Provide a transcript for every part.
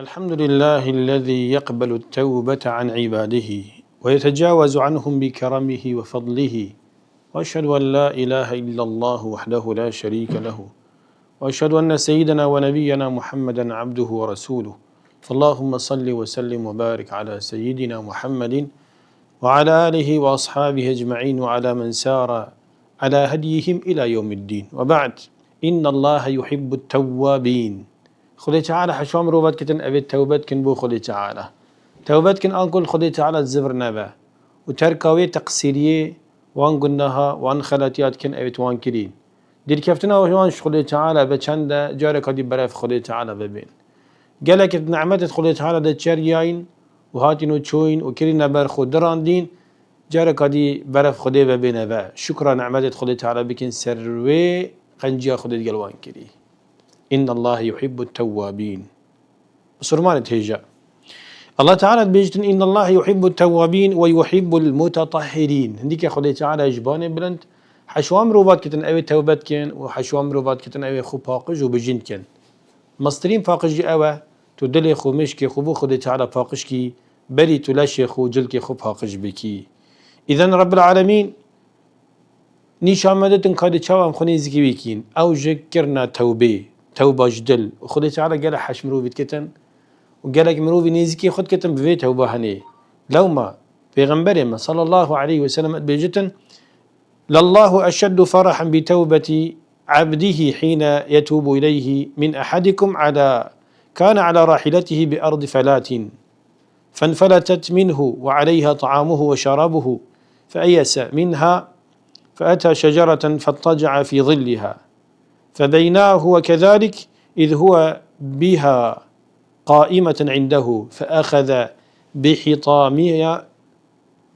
الحمد لله الذي يقبل التوبة عن عباده ويتجاوز عنهم بكرمه وفضله، وأشهد أن لا إله إلا الله وحده لا شريك له، وأشهد أن سيدنا ونبينا محمدا عبده ورسوله، فاللهم صل وسلم وبارك على سيدنا محمد وعلى آله وأصحابه أجمعين وعلى من سار على هديهم إلى يوم الدين. وبعد، إن الله يحب التوابين. خدي تعالى حشوام روبات كتن أبي التوبات كن بو خدي تعالى توبات كن أنقل خدي تعالى الزبر نبا وتركاوي تقصيرية وان قلناها وان خلاتيات كن أبي توان كرين دير كفتنا وان خدي تعالى بچند جارك دي براف خدي تعالى ببين قالك نعمت خدي تعالى ده تشريين وهاتين وتشوين وكرين نبر خدران دين جارك دي براف خدي ببين با شكرا نعمت خدي تعالى بكن سروي قنجيا خدي قلوان كري. إن الله يحب التوابين. بصرمان تهجا الله تعالى بيجتن إن الله يحب التوابين ويحب المتطهرين. هنديك يا خدي تعالى جبان بلند حشوام روبات كتن أوي توبات كن وحشوام روبات كتن أوي خو باقج وبجين كن مصدرين باقج أوى تدلي خو مشكي خو بو خدي تعالى باقج كي بري تلاشي خو جلكي خو باقج بكي. إذن رب العالمين نيشان مدتن قادي تشاوام خوني زكي بيكين أو جكرنا توبة جدل وخدي تعالى قال حش مروفي كتن وقالك مروفي نيزكي خد كتن بفيت توبة هني لو ما بيغنبري ما صلى الله عليه وسلم بيجتن لله أشد فرحا بتوبة عبده حين يتوب إليه من أحدكم كان على راحلته بأرض فلات فانفلتت منه وعليها طعامه وشرابه فأيس منها فأتى شجرة فاضطجع في ظلها فبيناه هو كذلك إذ هو بها قائمة عنده فأخذ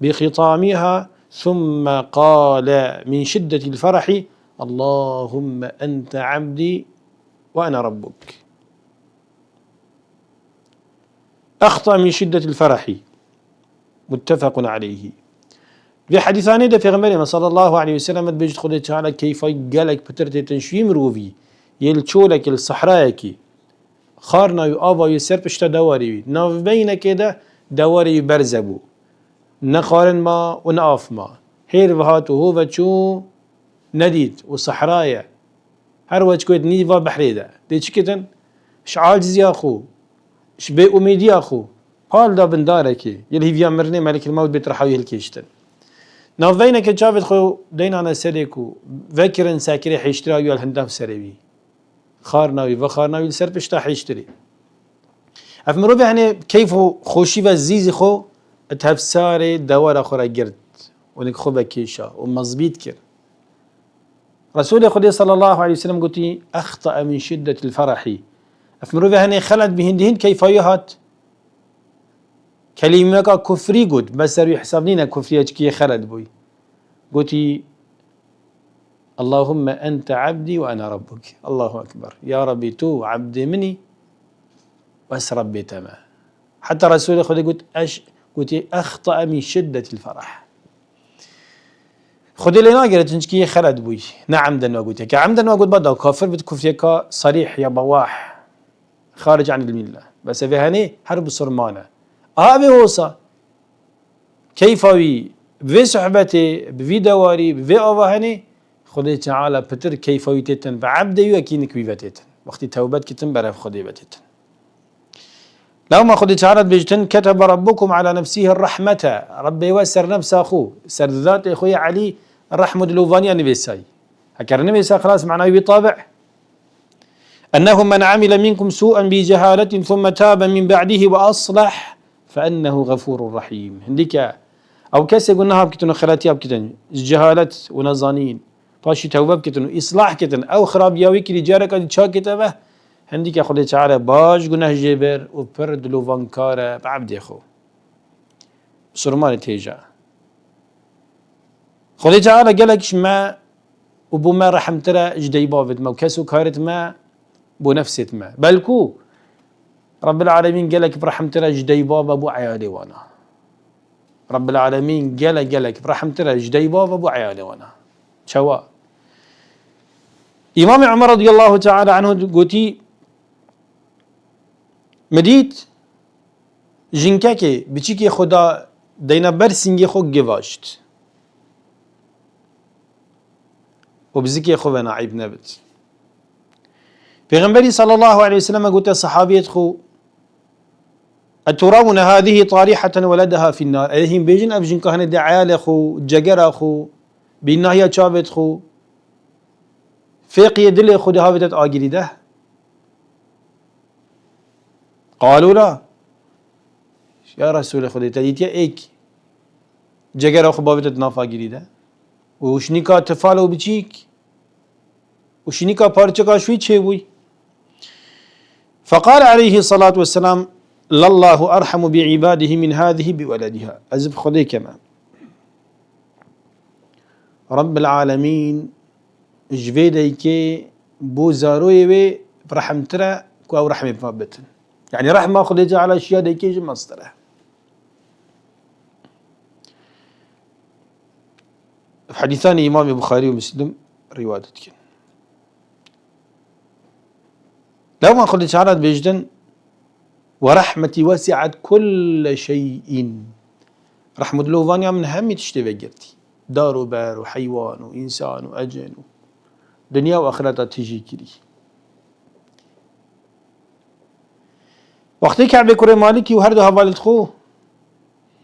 بخطامها ثم قال من شدة الفرح اللهم أنت عبدي وأنا ربك. أخطأ من شدة الفرح متفق عليه. بحديثاني ده في غمرنا صلى الله عليه وسلم بيجد خدي تعالى كيف قالك بترتي تنشيم روفي يلشولك الصحراءك خارنا يؤابا يسر بشتا دواري ناف بين كده دواري برزبو نخارن ما ونقاف ما هير وهات وهو وشو نديد وصحراء هر وجه كويت نيفا بحريده دي كتن شعال يا اخو شبي اميد يا اخو حال دا بندارك يلي فيا مرني ملك الموت بيترحاوي هلكيشتن نافينا كجافت خو دين أنا سريكو ذكرن ساكري حيشتري أيها الهندام سريبي خارناوي وخارناوي السر بشتا حيشتري أفمرو يعني كيف خوشي وزيزي خو تفساري دوار أخرى جرد ونك خو بكيشا ومزبيط كر رسول خدي صلى الله عليه وسلم قلتي أخطأ من شدة الفرح أفمرو يعني خلت بهندهن كيف يهات كلمة كفري قد بس يحسبنينا كفري كي خلد بوي قلتي اللهم أنت عبدي وأنا ربك الله أكبر يا ربي تو عبدي مني بس ربي تمام حتى رسول خدي قلت أخطأ من شدة الفرح خدي لنا قلت كي خلد بوي نعم دنا قلت كعمدا وقلت بدأ كافر بتكفري صريح يا بواح خارج عن الملة بس في هني حرب صرمانة أبي وصا كيفوي بفي صحبتي بفي دواري بفي أوهني خدي تعالى بتر كيفوي تتن بعبدي وكينك بيفتتن وقت توبت كتن برف خدي بتتن لو ما خدي تعالى بيجتن كتب ربكم على نفسه الرحمة ربي يوسر نفس أخوه سر ذات أخوي علي الرحمة دلوفانيا نبيساي هكذا نبيسا خلاص معناه بطابع أنه من عمل منكم سوءا بجهالة ثم تاب من بعده وأصلح فأنه غفور رحيم. هنديك أو كسي قلناها بكتنو خلاتيها بكتن جهالة ونظانين باشي توبة بكتنو إصلاح كتن أو خراب ياوي كي جارك أدي تشاك كتبه هنديك يا خدي تعالى باش قلناه جبر وبرد لو فانكارة بعبد يخو بصرمان تيجا خدي تعالى قالك ما وبو ما رحمترا جدي بافت ما وكسو كارت ما بو نفست ما بلكو رب العالمين قالك برحمتنا جدي بابا ابو عيالي وانا رب العالمين قالك برحمتنا جدي بابا ابو عيالي وانا شوا إمام عمر رضي الله تعالى عنه قوتي مديت جنكاكي بچيكي خدا دينا برسنجي خو جواشت وبزكي خو بنا عيب نبت پیغمبري صلى الله عليه وسلم قلت الصحابية خو أترون هذه طارحة ولدها في النار أيهم بيجن أبجن كهنة دعيال خو ججر خو بالنهاية شابت خو فيق يدل خو ده هافتت آجري ده قالوا لا يا رسول خدي تجيت يا إيك ججر خو بافتت نافا آجري ده وشنيكا تفالو بچيك وشنيكا پارچكا شوي چه فقال عليه الصلاة والسلام لله أرحم بعباده من هذه بولدها أزب خدي كما رب العالمين جفيدي كي بو زاروي وي برحمترا كو رحمة بابتن يعني رحمة خديتها على أشياء دي كي مصدره في حديثان إمام البخاري ومسلم روايتك لو ما خديت على بيجدن ورحمتي وسعت كل شيء رحمة لوفانيا من هم تشتبه قرتي دار وبار وحيوان وإنسان وأجن دنيا وآخرتها تجي كري وقتی كعب كري مالكي وهردو هفالت خو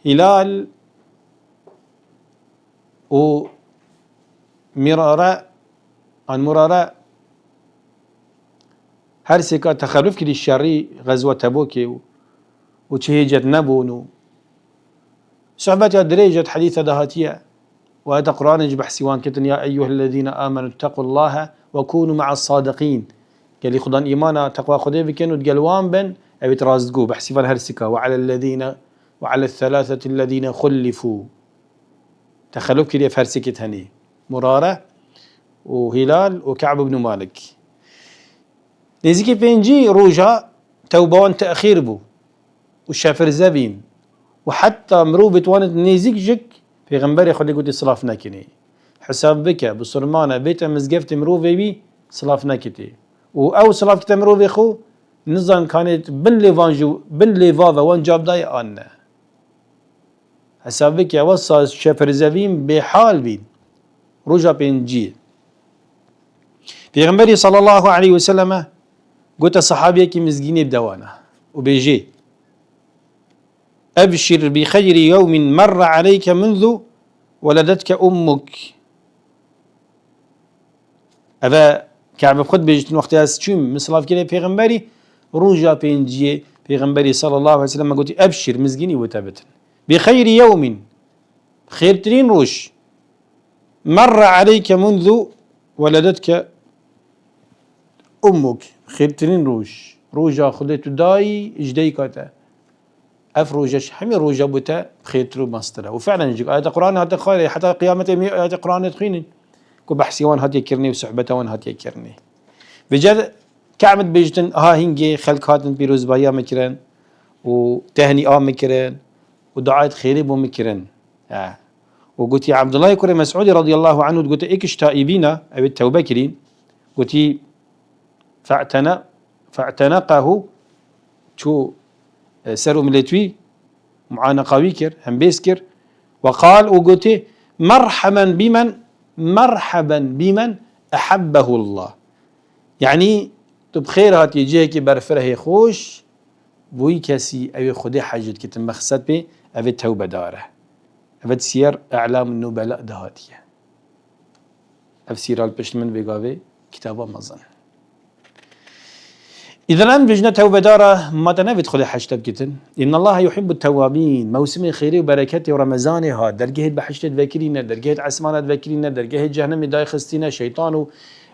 هلال و مرارة عن مرارة هر سكا تخلف كري الشري غزوة تبوكي وتشهيجت نبون صحبتها دريجة حديثة دهاتية وهذا قرآن يجبح سوان كتن يا أيها الذين آمنوا اتقوا الله وكونوا مع الصادقين قال لي خدان إيمانا تقوى خدي بكن وتقلوان بن أبي ترازقوا بحسفان هرسكا وعلى الثلاثة الذين خلفوا تخلف كري فرسكت هني مرارة وهلال وكعب بن مالك نزيكي بينجي روجا توبوان تأخير بو والشافر زبين وحتى مروبة وانت نزيك جك في غنبري خلي قلت صلاف ناكني حساب بك بصرمانة بيت مزقفت مروبة بي صلاف ناكتي او صلاف كتا مروبة خو نظام كانت بن ليفافا وان جاب داي آنا حساب بك وصا شافر زبين بحال بين رجا بينجي في غنبري صلى الله عليه وسلم قلت الصحابي كي مزقيني بدوانا وبيجي أبشر بخير يوم مر عليك منذ ولدتك أمك أبا كعب خد بيجتن وقت أسجم مصلاف كده پیغمبري روجا بينجي پیغمبري صلى الله عليه وسلم قلت أبشر مزقيني وتابتن بخير يوم خير ترين روش مر عليك منذ ولدتك أمك خير ترين روش روجا خدت داي اجدي كاتا افروجش همي روجا بوتا خيترو ماسترا وفعلا يجيك آيات القرآن هات خير حتى قيامة آيات القرآن تخيني كو بحسي وان هات يكرني وصحبته وان هات يكرني بجد كعمد بيجتن هنجي خلق هاتن بيروز بايا مكرن وتهني مكرن ودعاء خيري بو مكرن وقلت يا عبد الله كري مسعود رضي الله عنه قلت ايكش تائبين او التوبة كرين قلت فاعتنقه شو سروا ملتوي معانقة ويكر هم بيسكر وقال وقلت مرحبا بمن أحبه الله يعني تبخير هات يجيك برفره خوش بوي كسي أو خدي حاجة كتن مخصد بي أو توبة داره أو سير أعلام النبلاء دهاتية أو سير البشمن بيقاوي كتابة مظن إذا الآن بجنا توبة دارة ما تنافد خلي حشتب كتن إن الله يحب التوابين موسم خيري وبركاته ورمضان هاد درجة بحشتة ذاكرين درجة عسمانة ذاكرين درجة جهنم داي خستينا شيطان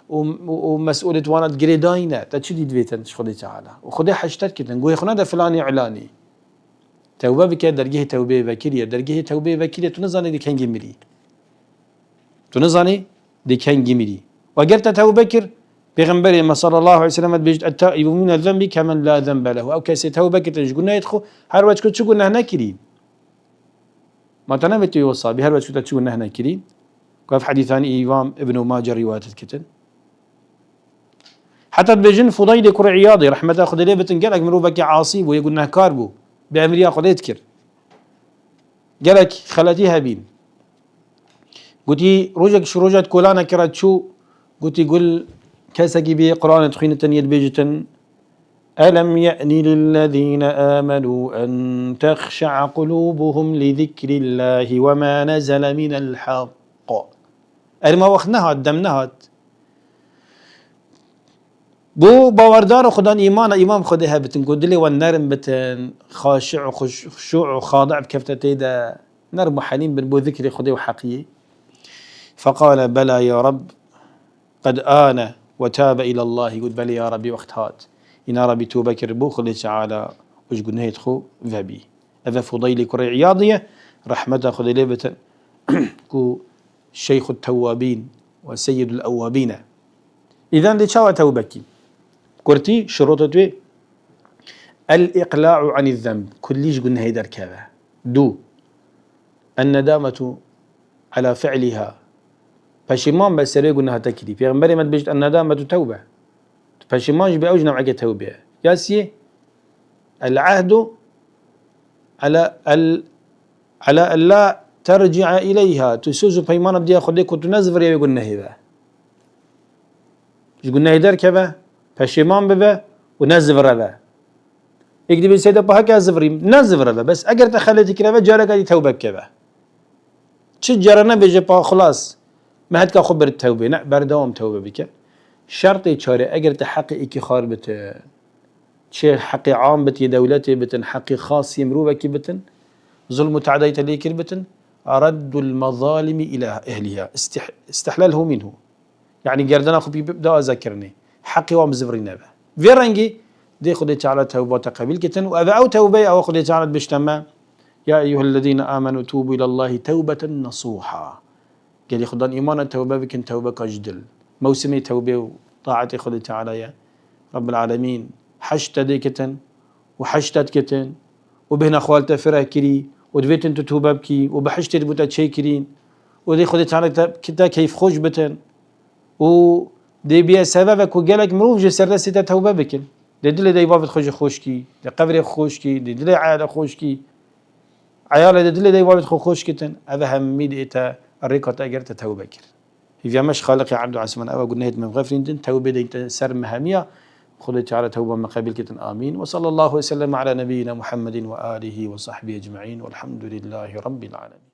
ومسؤولة وانا جريداينا تشدي دفيتن خدي تعالى وخدي حشتت كتن قوي خنا ده فلاني إعلاني توبة بك درجة توبة ذاكرية درجة توبة ذاكرية تنزاني دي كان جميلي تنزاني دي كان جميلي وقرت توبة كر پیغمبر ما صلى الله عليه وسلم بيجد التائب من الذنب كمن لا ذنب له او كسي توبه كتنج قلنا يدخل هر وجه كنت قلنا هنا كريم ما تنامت يوصى بهر وجه كنت قلنا هنا كريم كيف حديثان إمام ابن ماجه رواية الكتن حتى بيجن فضيل كر عياضي رحمة خذ لي بتنقلك مروبك عاصيب ويقول انها كاربو بأمريكا خذ يذكر قالك خلاتيها بين قلتي روجك شو روجت كولانا كرات شو قلتي قل كاسكي بي قرآن تخين التنيد بيجتن ألم يأن للذين آمنوا أن تخشع قلوبهم لذكر الله وما نزل من الحق أرما وخنها دمنها بو باوردار خدان إيمان إمام خدها بتن قدلي والنرم بتن خاشع وخشوع وخاضع بكفتتي دا نرم حليم بو ذكر خدي وحقي فقال بلى يا رب قد آن وتاب إلى الله يقول بلى يا ربي وقت هات إن ربي توبة كربو خلي تعالى وش قلنا يدخو ذبي هذا فضيل كري عياضية رحمة خذي ليبة كو شيخ التوابين وسيد الأوابين إذن دي شاوة توبكي كرتي شروطه الإقلاع عن الذنب كليش قلنا هيدر كذا دو الندامة على فعلها فشمان بسري قلنا تكلي في غنبري ما تبجت الندامة توبة فشمان بأوج نوعك توبة ياسي العهد على ألا ترجع إليها تسوز بيمان بدي أخذك وتنزفر يقول نهيبة يقول نهيدر كذا فشمان ببه ونزفر ببه يكتب السيدة بهكذا زفري نزفر ببه بس أجر تخليتك كذا جارك هذه توبة كذا تجارنا بيجي خلاص ما هتك خبر التوبة لا بردوام توبة بك شرطي شاري أجر تحقق إكي خاربة شيء حقي عام بتي دولتي بتن حقي خاص يمروبك بتن ظلم تعديت ليك بتن أرد المظالم إلى أهلها استحلالهم منه يعني جردنا خو بيبدأ أذكرني حقي ومزفرين به فيرنجي دي خديت على توبة قبيل كتن وأذا أو توبة أو خديت على بشتما يا أيها الذين آمنوا توبوا إلى الله توبة نصوحا قال خدان إيمان التوبة بكن توبة كجدل موسمي توبة وطاعتي خديت على يا رب العالمين حشت ديكتن وحشتت كتن وبهنا خوالتا فرح كري ودفيت انتو توبة بكي وبحشت بوتا تشيكرين ودي خديت على كتا كيف خوش بتن و دي بيا سببك وقالك مروف جي سرسي توبة بكن دي دلي دي بابت خوشكي دي قبري خوشكي دي دلي عيالة خوشكي عيالة دي دلي دي بابت خوشكتن هذا همي ديتا الريكوت اجرت توبة كر إذا مش خالق عبد عسمان أو قلنا هيد من غفرين دين توبة دي انت سر مهمية خذ تعالى توبة مقابل كتن آمين وصلى الله وسلم على نبينا محمد وآله وصحبه أجمعين والحمد لله رب العالمين.